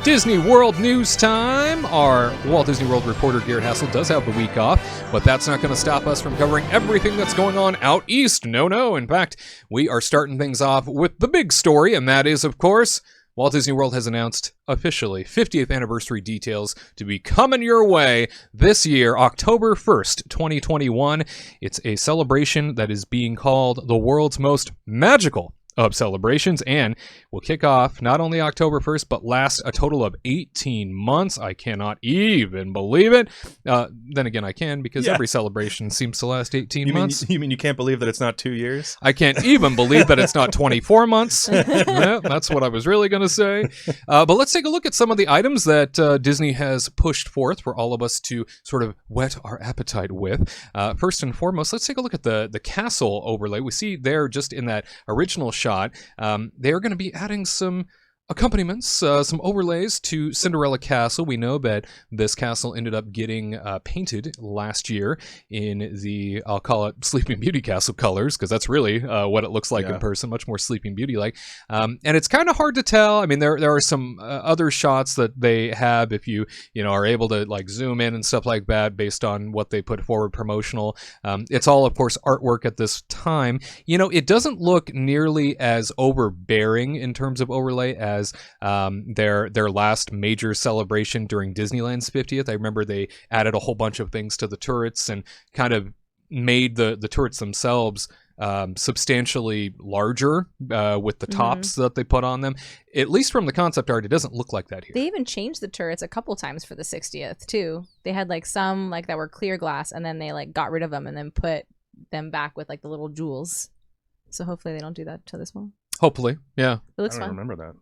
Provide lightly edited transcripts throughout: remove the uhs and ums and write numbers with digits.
Disney World news time. Our Walt Disney World reporter Garrett Hassel does have the week off, but that's not going to stop us from covering everything that's going on out east. No. In fact, we are starting things off with the big story, and that is, of course, Walt Disney World has announced officially 50th anniversary details to be coming your way this year, October 1st, 2021. It's a celebration that is being called the world's most magical of celebrations, and will kick off not only October 1st, but last a total of 18 months. I cannot even believe it. Then again, I can, because every celebration seems to last 18 months. You mean you can't believe that it's not 2 years? I can't even believe that it's not 24 months. Yeah, that's what I was really going to say. But let's take a look at some of the items that Disney has pushed forth for all of us to sort of whet our appetite with. First and foremost, let's take a look at the castle overlay. We see there, just in that original shot, they're going to be adding some accompaniments, some overlays to Cinderella Castle. We know that this castle ended up getting painted last year in the, I'll call it Sleeping Beauty Castle colors, because that's really what it looks like in person, much more Sleeping Beauty-like. And it's kind of hard to tell. I mean, there are some other shots that they have, if you are able to like zoom in and stuff like that, based on what they put forward promotional. It's all, of course, artwork at this time. It doesn't look nearly as overbearing in terms of overlay as their last major celebration during Disneyland's 50th. I remember they added a whole bunch of things to the turrets and kind of made the turrets themselves substantially larger with the tops that they put on them. At least from the concept art, it doesn't look like that here. They even changed the turrets a couple times for the 60th too. They had like some like that were clear glass, and then they like got rid of them and then put them back with like the little jewels. So hopefully they don't do that to this one. Hopefully, yeah. It looks I fun. don't remember that.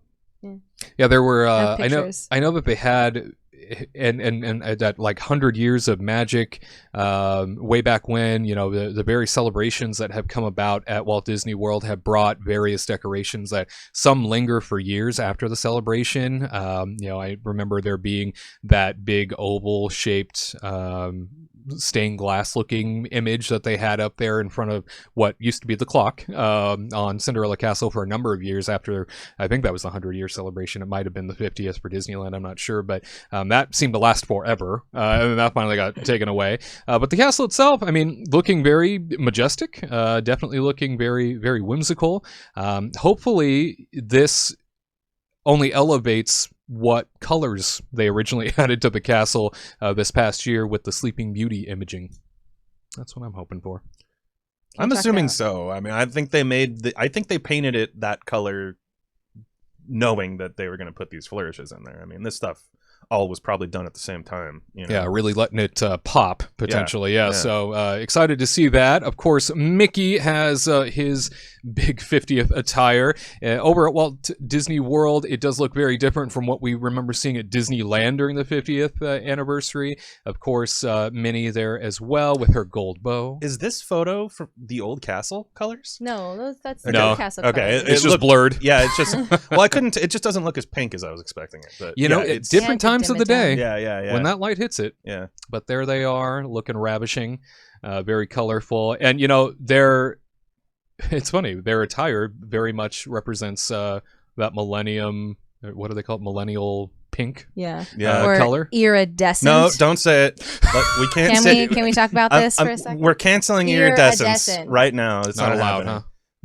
Yeah, there were. I know that they had, and that like 100 years of magic, way back when. The various celebrations that have come about at Walt Disney World have brought various decorations that some linger for years after the celebration. I remember there being that big oval shaped stained glass looking image that they had up there in front of what used to be the clock on Cinderella Castle for a number of years after. I think that was the 100-year celebration. It might have been the 50th for Disneyland, I'm not sure, but that seemed to last forever, and that finally got taken away. But the castle itself, I mean, looking very majestic, definitely looking very, very whimsical. Hopefully this only elevates what colors they originally added to the castle this past year with the Sleeping Beauty imaging. That's what I'm hoping for. I'm assuming so. I mean, I think they painted it that color knowing that they were going to put these flourishes in there. I mean, this stuff all was probably done at the same time. Yeah, really letting it pop, potentially. Yeah. So excited to see that. Of course, Mickey has his big 50th attire. Over at Walt Disney World, it does look very different from what we remember seeing at Disneyland during the 50th anniversary. Of course, Minnie there as well with her gold bow. Is this photo from the old castle colors? No, that's the castle okay, colors. It's just blurred. Yeah, it's just, well, it just doesn't look as pink as I was expecting it. But it's different times of the day. Yeah. When that light hits it. Yeah. But there they are, looking ravishing, very colorful. And, it's funny, their attire very much represents that millennium, what do they call it? Millennial pink or color. Iridescent. No, don't say it. But we can't say it. Can we talk about this for a second? We're canceling iridescence right now. It's not allowed, happening.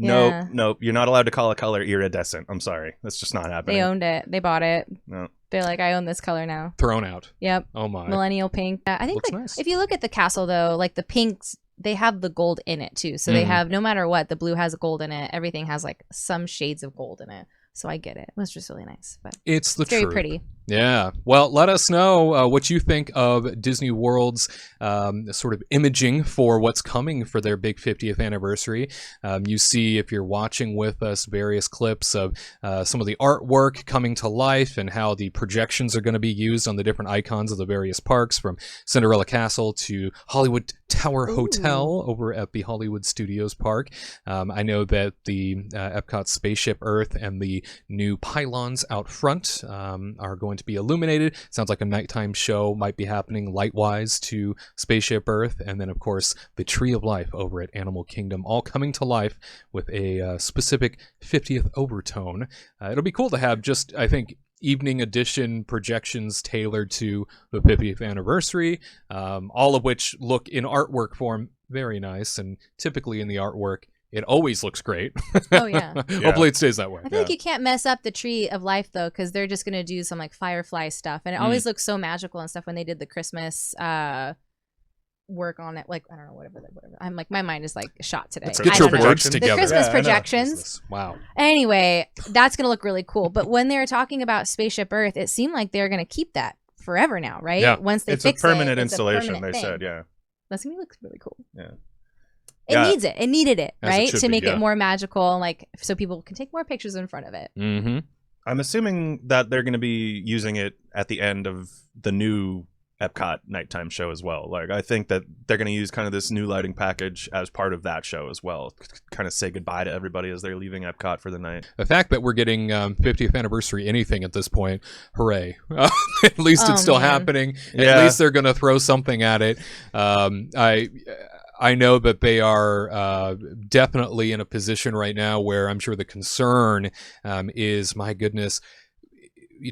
Huh? No, you're not allowed to call a color iridescent. I'm sorry. That's just not happening. They owned it. They bought it. No. They're like, I own this color now. Thrown out. Yep. Oh my. Millennial pink. I think nice. If you look at the castle though, like the pinks, they have the gold in it too. So they have, no matter what, the blue has gold in it. Everything has like some shades of gold in it. So I get it. It was just really nice. But it's very pretty. Yeah. Well, let us know what you think of Disney World's sort of imaging for what's coming for their big 50th anniversary. You see, if you're watching with us, various clips of some of the artwork coming to life and how the projections are going to be used on the different icons of the various parks, from Cinderella Castle to Hollywood Tower Hotel over at the Hollywood Studios Park. I know that the Epcot Spaceship Earth and the new pylons out front are going to be illuminated. Sounds like a nighttime show might be happening light-wise to Spaceship Earth. And then, of course, the Tree of Life over at Animal Kingdom, all coming to life with a specific 50th overtone. It'll be cool to have just, I think, evening edition projections tailored to the 50th anniversary, all of which look in artwork form very nice, and typically in the artwork it always looks great. Oh, yeah. Hopefully it stays that way. I feel like you can't mess up the Tree of Life, though, because they're just going to do some like firefly stuff. And it always looks so magical and stuff when they did the Christmas work on it. Like, I don't know, whatever. I'm like, my mind is like shot today. Let's get I your don't know. words The together. Christmas Yeah, I know. projections. Wow. Anyway, that's going to look really cool. But when they were talking about Spaceship Earth, it seemed like they're going to keep that forever now, right? Yeah. Once they It's a fix permanent it, it's a installation, permanent they thing. said, yeah. That's going to look really cool. Yeah. It Yeah. needs it. It needed it, As it right? should To be, make yeah. it more magical, like so people can take more pictures in front of it. Mm-hmm. I'm assuming that they're going to be using it at the end of the new Epcot nighttime show as well. Like, I think that they're going to use kind of this new lighting package as part of that show as well. Kind of say goodbye to everybody as they're leaving Epcot for the night. The fact that we're getting 50th anniversary anything at this point, hooray. At least Oh, it's still man. happening. Yeah. At least they're going to throw something at it. I know that they are definitely in a position right now where I'm sure the concern is, my goodness,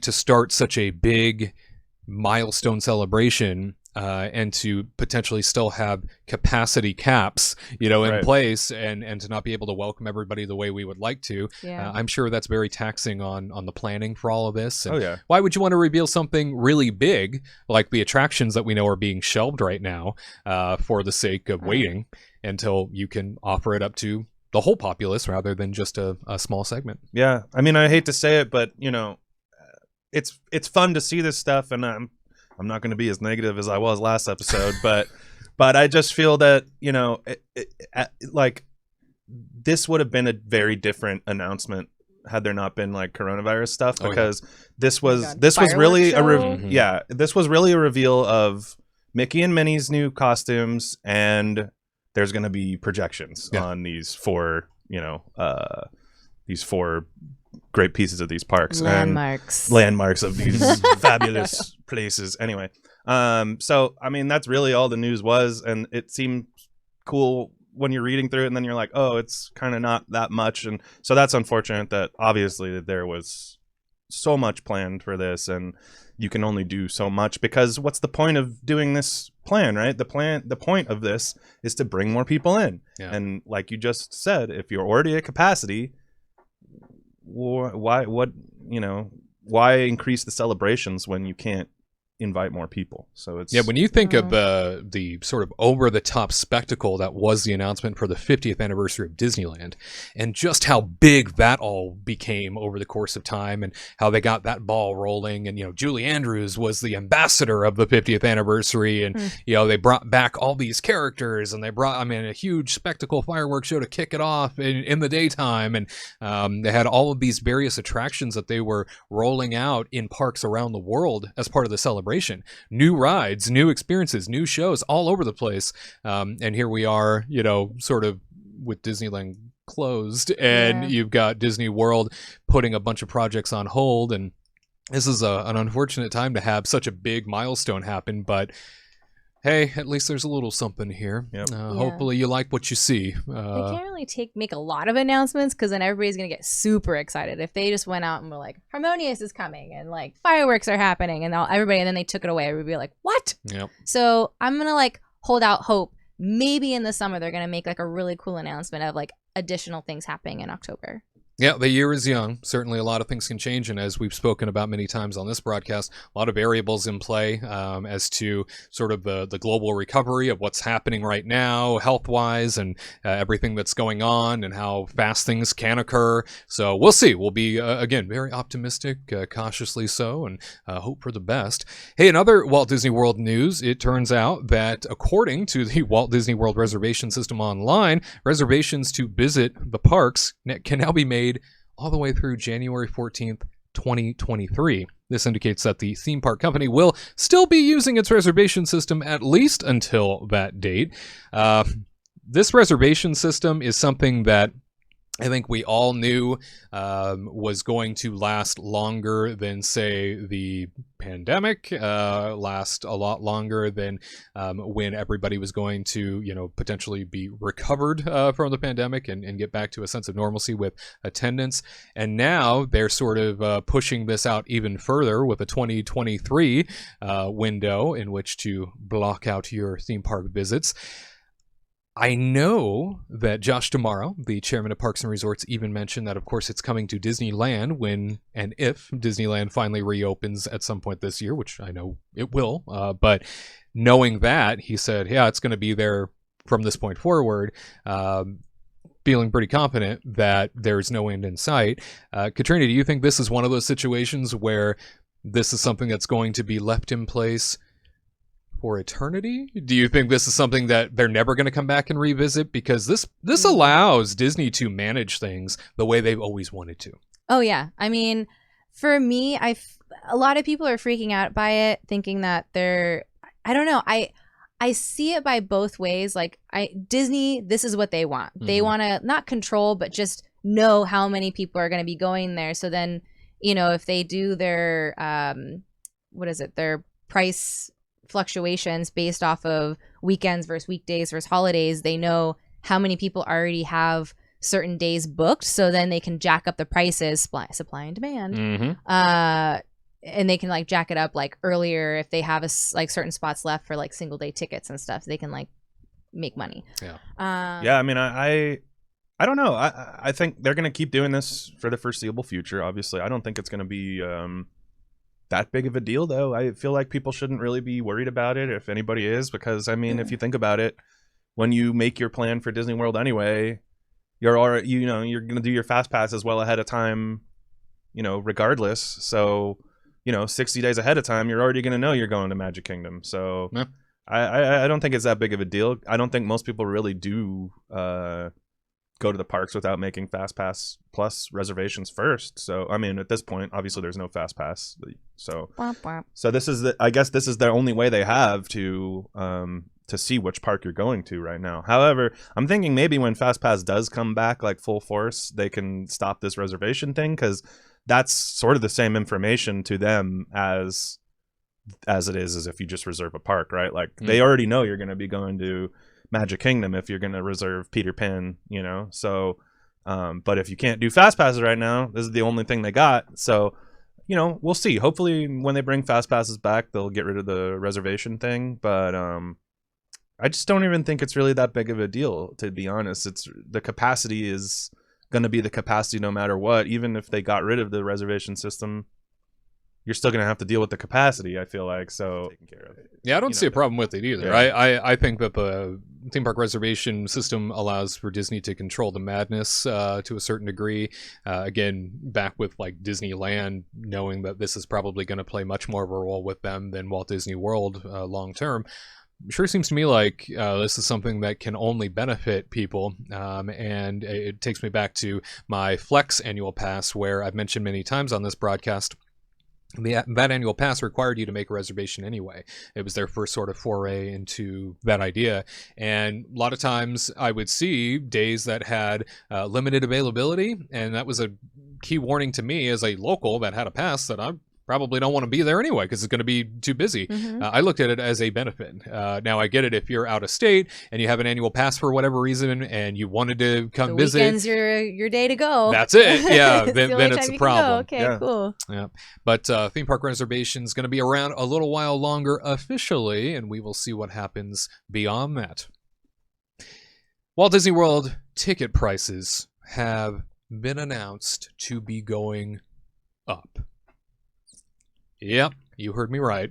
to start such a big milestone celebration and to potentially still have capacity caps, in Right. place, and to not be able to welcome everybody the way we would like to. Yeah. I'm sure that's very taxing on the planning for all of this. And Oh, yeah. why would you want to reveal something really big like the attractions that we know are being shelved right now for the sake of waiting until you can offer it up to the whole populace rather than just a small segment? Yeah. I mean, I hate to say it, but, it's fun to see this stuff, and I'm not going to be as negative as I was last episode, but I just feel that, like, this would have been a very different announcement had there not been like coronavirus stuff, Oh, yeah. because this was God. this was really Fireworks show? yeah, this was really a reveal of Mickey and Minnie's new costumes, and there's going to be projections Yeah. on these four great pieces of these parks and Landmarks. of these fabulous places. Anyway, so I mean, that's really all the news was, and it seemed cool when you're reading through it, and then you're like, oh, it's kind of not that much. And so that's unfortunate that obviously that there was so much planned for this, and you can only do so much, because what's the point of doing this plan, right? The point of this is to bring more people in. Yeah. And like you just said, if you're already at capacity, why increase the celebrations when you can't invite more people? So it's When you think of the sort of over-the-top spectacle that was the announcement for the 50th anniversary of Disneyland, and just how big that all became over the course of time, and how they got that ball rolling, and Julie Andrews was the ambassador of the 50th anniversary, and they brought back all these characters, and they brought a huge spectacle fireworks show to kick it off in the daytime, and they had all of these various attractions that they were rolling out in parks around the world as part of the celebration. New rides, new experiences, new shows all over the place. And here we are, sort of with Disneyland closed, and you've got Disney World putting a bunch of projects on hold. And this is an unfortunate time to have such a big milestone happen, but hey, at least there's a little something here. Yep. Hopefully you like what you see. They can't really make a lot of announcements, because then everybody's gonna get super excited if they just went out and were like, Harmonious is coming, and like fireworks are happening, and everybody, and then they took it away. Everybody would be like, what? Yep. So I'm gonna like hold out hope. Maybe in the summer they're gonna make like a really cool announcement of like additional things happening in October. Yeah, the year is young. Certainly a lot of things can change. And as we've spoken about many times on this broadcast, a lot of variables in play as to sort of the global recovery of what's happening right now, health-wise, and everything that's going on, and how fast things can occur. So we'll see. We'll be, again, very optimistic, cautiously so, and hope for the best. Hey, in other Walt Disney World news, it turns out that according to the Walt Disney World reservation system online, reservations to visit the parks can now be made all the way through January 14th, 2023. This indicates that the theme park company will still be using its reservation system at least until that date. This reservation system is something that I think we all knew was going to last longer than, say, the pandemic last a lot longer than when everybody was going to, potentially be recovered from the pandemic and get back to a sense of normalcy with attendance. And now they're sort of pushing this out even further with a 2023 window in which to block out your theme park visits. I know that Josh D'Amaro, the chairman of Parks and Resorts, even mentioned that, of course, it's coming to Disneyland when and if Disneyland finally reopens at some point this year, which I know it will. But knowing that, he said, yeah, it's going to be there from this point forward. Feeling pretty confident that there's no end in sight. Katrina, do you think this is one of those situations where this is something that's going to be left in place for eternity? Do you think this is something that they're never going to come back and revisit? Because this allows Disney to manage things the way they've always wanted to. Oh, yeah. I mean, for me, a lot of people are freaking out by it, thinking that I don't know. I see it by both ways. Like Disney, this is what they want. They want to not control, but just know how many people are going to be going there. So then, if they do their, their price fluctuations based off of weekends versus weekdays versus holidays, they know how many people already have certain days booked. So then they can jack up the prices, supply and demand. Mm-hmm. And they can like jack it up like earlier if they have certain spots left for like single day tickets and stuff. They can like make money. Yeah. I mean, I don't know. I think they're going to keep doing this for the foreseeable future. Obviously, I don't think it's going to be that big of a deal, though. I feel like people shouldn't really be worried about it if anybody is, because I mean, if you think about it, when you make your plan for Disney World anyway, you're already, you're going to do your fast passes well ahead of time, regardless. So 60 days ahead of time, you're already going to know you're going to Magic Kingdom. So yeah. I don't think it's that big of a deal. I don't think most people really do go to the parks without making Fast Pass Plus reservations first. So, I mean, at this point, obviously there's no Fast Pass. So this is I guess this is the only way they have to see which park you're going to right now. However, I'm thinking maybe when Fast Pass does come back like full force, they can stop this reservation thing, because that's sort of the same information to them as it is as if you just reserve a park, right? Like they already know you're going to be going to Magic Kingdom if you're going to reserve Peter Pan, So, but if you can't do fast passes right now, this is the only thing they got. So, we'll see. Hopefully, when they bring fast passes back, they'll get rid of the reservation thing. But I just don't even think it's really that big of a deal, to be honest. It's the capacity is going to be the capacity no matter what. Even if they got rid of the reservation system, you're still going to have to deal with the capacity, I feel like. So taken care of. Yeah, I don't see a problem with it either. Yeah. I think that the theme park reservation system allows for Disney to control the madness to a certain degree. Again, back with like Disneyland, knowing that this is probably going to play much more of a role with them than Walt Disney World long term. Sure seems to me like this is something that can only benefit people, and it takes me back to my Flex annual pass, where I've mentioned many times on this broadcast. That annual pass required you to make a reservation anyway. It was their first sort of foray into that idea. And a lot of times I would see days that had limited availability, and that was a key warning to me as a local that had a pass that I probably don't want to be there anyway because it's going to be too busy. I looked at it as a benefit. Now, I get it if you're out of state and you have an annual pass for whatever reason and you wanted to come visit. The weekend's your day to go. That's it. Yeah, then it's a a problem. Okay, Yeah. cool. Yeah, but theme park reservation is going to be around a little while longer officially, and we will see what happens beyond that. Walt Disney World ticket prices have been announced to be going up. Yep, you heard me right.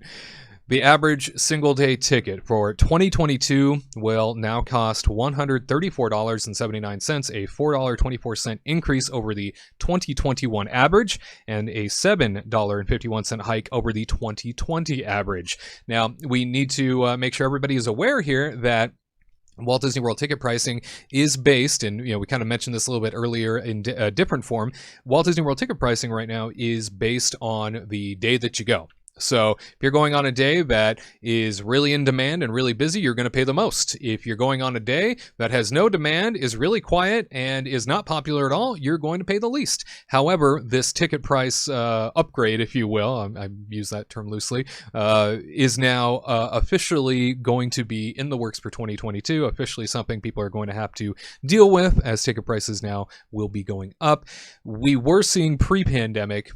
The average single-day ticket for 2022 will now cost $134.79, a $4.24 increase over the 2021 average, and a $7.51 hike over the 2020 average. Now, we need to make sure everybody is aware here that Walt Disney World ticket pricing is based, and we kind of mentioned this a little bit earlier in a different form. Walt Disney World ticket pricing right now is based on the day that you go. So if you're going on a day that is really in demand and really busy, you're going to pay the most. If you're going on a day that has no demand, is really quiet, and is not popular at all, you're going to pay the least. However, this ticket price upgrade, if you will, I use that term loosely, is now officially going to be in the works for 2022, officially something people are going to have to deal with as ticket prices now will be going up. We were seeing pre-pandemic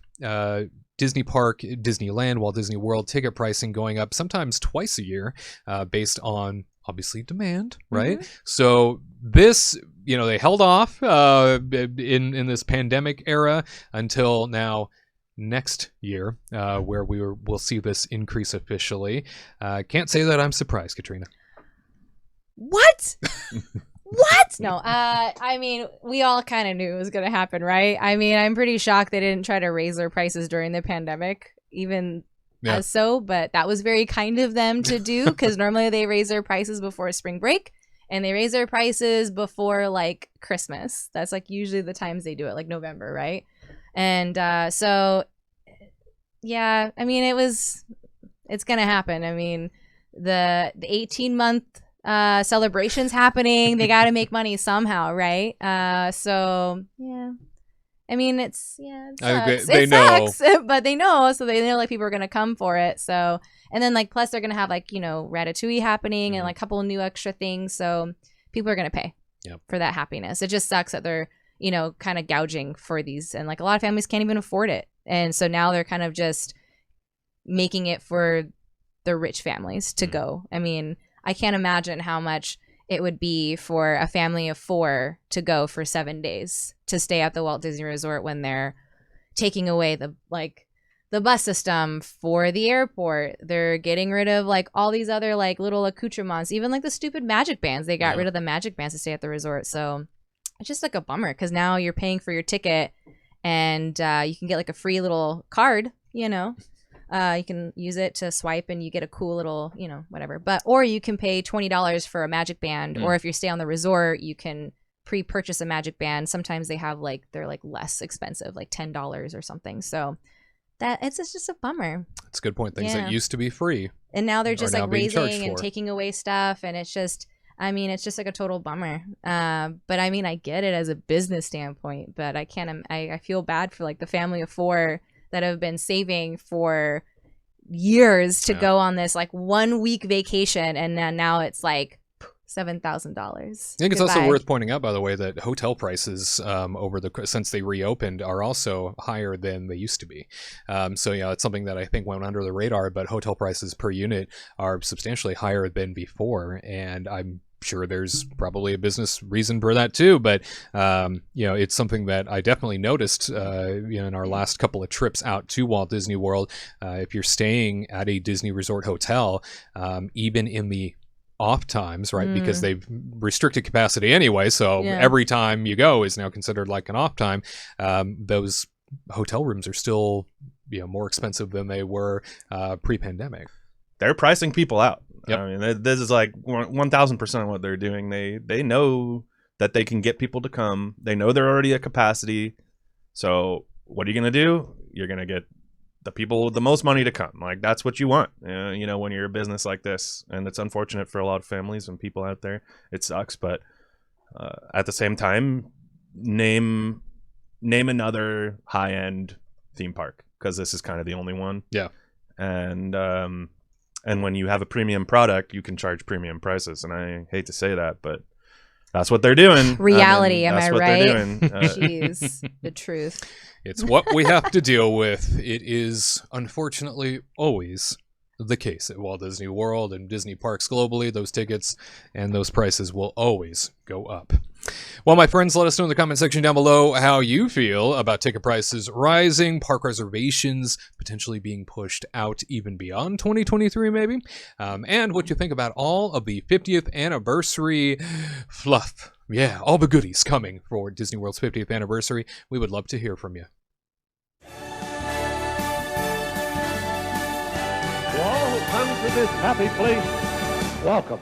Disney Park, Disneyland, Walt Disney World ticket pricing going up sometimes twice a year based on obviously demand, right? Mm-hmm. So this, they held off in this pandemic era until now next year where we'll see this increase officially. Can't say that I'm surprised, Katrina. What? What? No, I mean, we all kind of knew it was going to happen, right? I mean, I'm pretty shocked they didn't try to raise their prices during the pandemic, even as so, but that was very kind of them to do, because normally they raise their prices before spring break, and they raise their prices before, like, Christmas. That's, like, usually the times they do it, like November, right? And so, yeah, I mean, it's going to happen. I mean, the 18-month celebrations happening, they got to make money somehow, right? So yeah, I mean, it sucks. They sucks, but they know, so they know like people are gonna come for it. So, and then like plus they're gonna have like Ratatouille happening and like a couple of new extra things, so people are gonna pay for that happiness. It just sucks that they're kind of gouging for these, and like a lot of families can't even afford it, and so now they're kind of just making it for the rich families to go. I mean, I can't imagine how much it would be for a family of 4 to go for 7 days to stay at the Walt Disney Resort when they're taking away the bus system for the airport. They're getting rid of like all these other like little accoutrements, even like the stupid magic bands. They got rid of the magic bands to stay at the resort. So it's just like a bummer, because now you're paying for your ticket and you can get like a free little card, you can use it to swipe and you get a cool little, whatever. Or you can pay $20 for a magic band. Or if you stay on the resort, you can pre-purchase a magic band. Sometimes they're like less expensive, like $10 or something. So it's just a bummer. That's a good point. Things that used to be free. And now they're just like raising and for. Taking away stuff. And it's just like a total bummer. But I mean, I get it as a business standpoint, but I feel bad for like the family of 4 that have been saving for years to go on this like 1 week vacation, and then now it's like $7,000. I think it's also worth pointing out, by the way, that hotel prices since they reopened are also higher than they used to be. So it's something that I think went under the radar, but hotel prices per unit are substantially higher than before, and I'm sure there's probably a business reason for that too, but it's something that I definitely noticed in our last couple of trips out to Walt Disney World. If you're staying at a Disney Resort hotel, even in the off times, right, because they've restricted capacity anyway, so every time you go is now considered like an off time, those hotel rooms are still more expensive than they were pre-pandemic. They're pricing people out. Yep. I mean, this is like 1,000% what they're doing. They know that they can get people to come. They know they're already at capacity. So what are you going to do? You're going to get the people with the most money to come. Like, that's what you want, when you're a business like this. And it's unfortunate for a lot of families and people out there. It sucks. But at the same time, name another high-end theme park, because this is kind of the only one. Yeah. And when you have a premium product, you can charge premium prices. And I hate to say that, but that's what they're doing. Reality, am I right? They're doing. Jeez, the truth. It's what we have to deal with. It is unfortunately always the case at Walt Disney World and Disney parks globally. Those tickets and those prices will always go up. Well, my friends, let us know in the comment section down below how you feel about ticket prices rising, park reservations potentially being pushed out even beyond 2023 maybe, and what you think about all of the 50th anniversary fluff. Yeah, all the goodies coming for Disney World's 50th anniversary. We would love to hear from you. To all who come to this happy place, welcome.